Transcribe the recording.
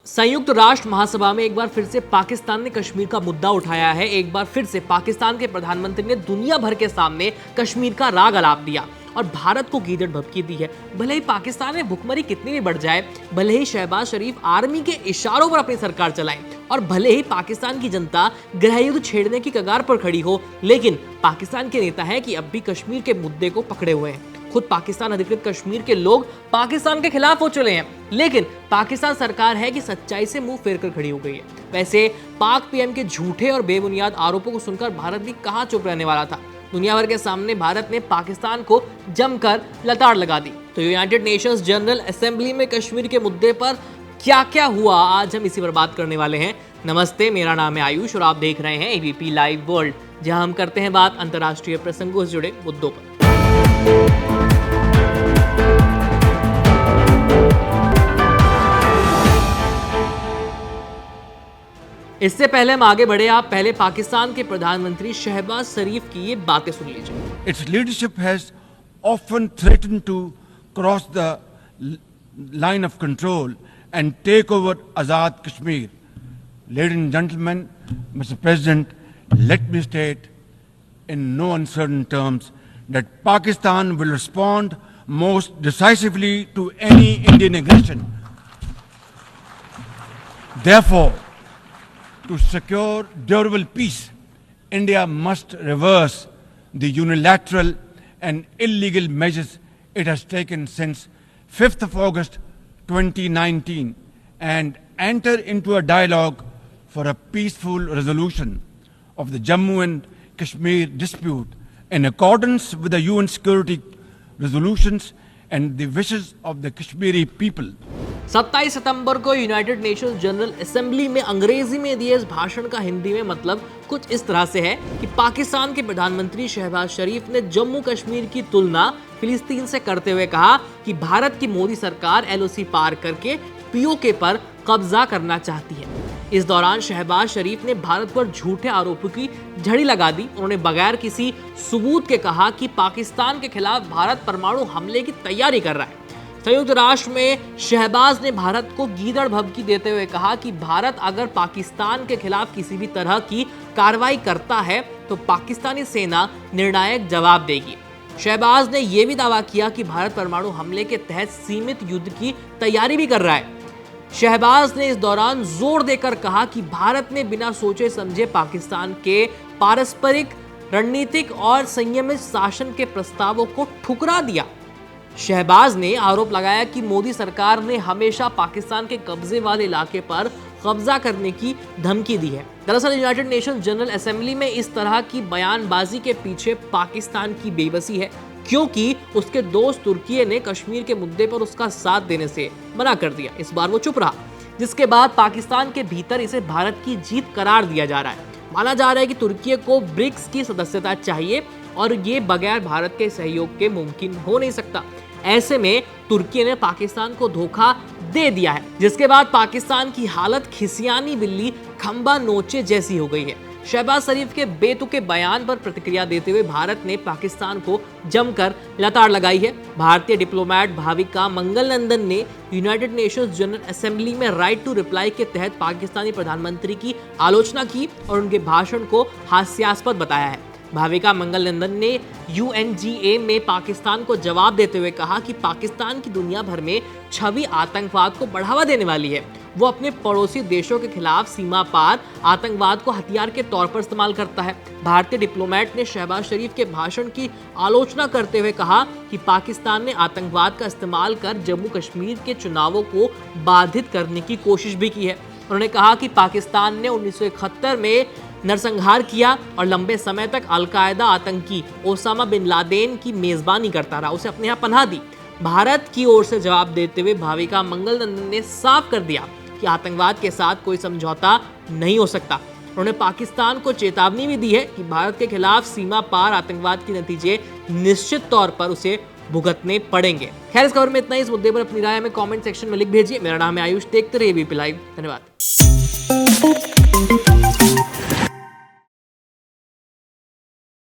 संयुक्त राष्ट्र महासभा में एक बार फिर से पाकिस्तान ने कश्मीर का मुद्दा उठाया है। एक बार फिर से पाकिस्तान के प्रधानमंत्री ने दुनिया भर के सामने कश्मीर का राग अलाप दिया और भारत को गीदड़ भभकी दी है। भले ही पाकिस्तान में भुखमरी कितनी भी बढ़ जाए, भले ही शहबाज शरीफ आर्मी के इशारों पर अपनी सरकार चलाए और भले ही पाकिस्तान की जनता गृहयुद्ध छेड़ने की कगार पर खड़ी हो, लेकिन पाकिस्तान के नेता है कि अब भी कश्मीर के मुद्दे को पकड़े हुए हैं। खुद पाकिस्तान अधिकृत कश्मीर के लोग पाकिस्तान के खिलाफ हो चले हैं, लेकिन पाकिस्तान सरकार है कि सच्चाई से मुंह फेर कर खड़ी हो गई है। वैसे पाक पीएम के झूठे और बेबुनियाद आरोपों को सुनकर भारत भी कहां चुप रहने वाला था। दुनिया भर के सामने भारत ने पाकिस्तान को जमकर लताड़ लगा दी। तो यूनाइटेड नेशंस जनरल असेंबली में कश्मीर के मुद्दे पर क्या क्या हुआ, आज हम इसी पर बात करने वाले हैं। नमस्ते, मेरा नाम है आयुष और आप देख रहे हैं एबीपी लाइव वर्ल्ड, जहां हम करते हैं बात अंतर्राष्ट्रीय प्रसंगों से जुड़े मुद्दों पर। इससे पहले हम आगे बढ़े, आप पहले पाकिस्तान के प्रधानमंत्री शहबाज शरीफ की ये बातें सुन लीजिए। Its leadership has often threatened to cross the line of control and take over Azad Kashmir. Ladies and gentlemen, Mr. President, let me state in no uncertain terms that Pakistan will respond most decisively to any Indian aggression. Therefore, to secure durable peace, India must reverse the unilateral and illegal measures it has taken since 5th of August 2019 and enter into a dialogue for a peaceful resolution of the Jammu and Kashmir dispute in accordance with the UN security resolutions and the wishes of the Kashmiri people. 27 सितंबर को United Nations general assembly में अंग्रेजी में दिए इस भाषण का हिंदी में मतलब कुछ इस तरह से है कि पाकिस्तान के प्रधानमंत्री शहबाज शरीफ ने जम्मू कश्मीर की तुलना फिलिस्तीन से करते हुए कहा कि भारत की मोदी सरकार एलओसी पार करके पीओके पर कब्जा करना चाहती है। इस दौरान शहबाज शरीफ ने भारत पर झूठे आरोपों की झड़ी लगा दी। उन्होंने बगैर किसी सबूत के कहा कि पाकिस्तान के खिलाफ भारत परमाणु हमले की तैयारी कर रहा है। संयुक्त राष्ट्र में शहबाज ने भारत को गीदड़ भभकी देते हुए कहा कि भारत अगर पाकिस्तान के खिलाफ किसी भी तरह की कार्रवाई करता है तो पाकिस्तानी सेना निर्णायक जवाब देगी। शहबाज ने यह भी दावा किया कि भारत परमाणु हमले के तहत सीमित युद्ध की तैयारी भी कर रहा है। शहबाज ने इस दौरान जोर देकर कहा कि भारत ने बिना सोचे समझे पाकिस्तान के पारस्परिक, रणनीतिक और संयमित शासन के प्रस्तावों को ठुकरा दिया। शहबाज ने आरोप लगाया कि मोदी सरकार ने हमेशा पाकिस्तान के कब्जे वाले इलाके पर कब्जा करने की धमकी दी है। दरअसल यूनाइटेड नेशंस जनरल असेंबली में इस तरह की बयानबाजी के पीछे पाकिस्तान की बेबसी है, क्योंकि उसके दोस्त तुर्की ने कश्मीर के मुद्दे पर उसका साथ देने से मना कर दिया। इस बार वो चुप रहा, जिसके बाद पाकिस्तान के भीतर इसे भारत की जीत करार दिया जा रहा है। माना जा रहा है कि तुर्की को ब्रिक्स की सदस्यता चाहिए और ये बगैर भारत के सहयोग के मुमकिन हो नहीं सकता। ऐसे में तुर्की ने पाकिस्तान को धोखा दे दिया है, जिसके बाद पाकिस्तान की हालत खिसियानी बिल्ली खंबा नोचे जैसी हो गई है। शहबाज शरीफ के बेतुके बयान पर प्रतिक्रिया देते हुए भारत ने पाकिस्तान को जमकर लताड़ लगाई है। भारतीय डिप्लोमेट भाविका मंगलनंदन ने यूनाइटेड नेशंस जनरल असेंबली में राइट टू रिप्लाई के तहत पाकिस्तानी प्रधानमंत्री की आलोचना की और उनके भाषण को हास्यास्पद बताया है। भाविका मंगलनंदन ने यूएनजीए में पाकिस्तान को जवाब देते हुए कहा कि पाकिस्तान की दुनिया भर में छवि आतंकवाद को बढ़ावा देने वाली है। वो अपने पड़ोसी देशों के खिलाफ सीमा पार आतंकवाद को हथियार के तौर पर इस्तेमाल करता है। भारतीय डिप्लोमेट ने शहबाज शरीफ के भाषण की आलोचना करते हुए कहा कि पाकिस्तान ने आतंकवाद का इस्तेमाल कर जम्मू कश्मीर के चुनावों को बाधित करने की कोशिश भी की है। उन्होंने कहा कि पाकिस्तान ने 1971 में नरसंहार किया और लंबे समय तक अलकायदा आतंकी ओसामा बिन लादेन की मेजबानी करता रहा, उसे अपने यहाँ पनाह दी। भारत की ओर से जवाब देते हुए भाविका मंगलनंदन ने साफ कर दिया कि आतंकवाद के साथ कोई समझौता नहीं हो सकता। उन्होंने पाकिस्तान को चेतावनी भी दी है कि भारत के खिलाफ सीमा पार आतंकवाद के नतीजे निश्चित तौर पर उसे भुगतने पड़ेंगे। खैर, इस खबर में इतना ही। इस मुद्दे पर अपनी राय हमें कमेंट सेक्शन में लिख भेजिए। मेरा नाम है आयुष, देखते रहिए एबीपी लाइव। धन्यवाद।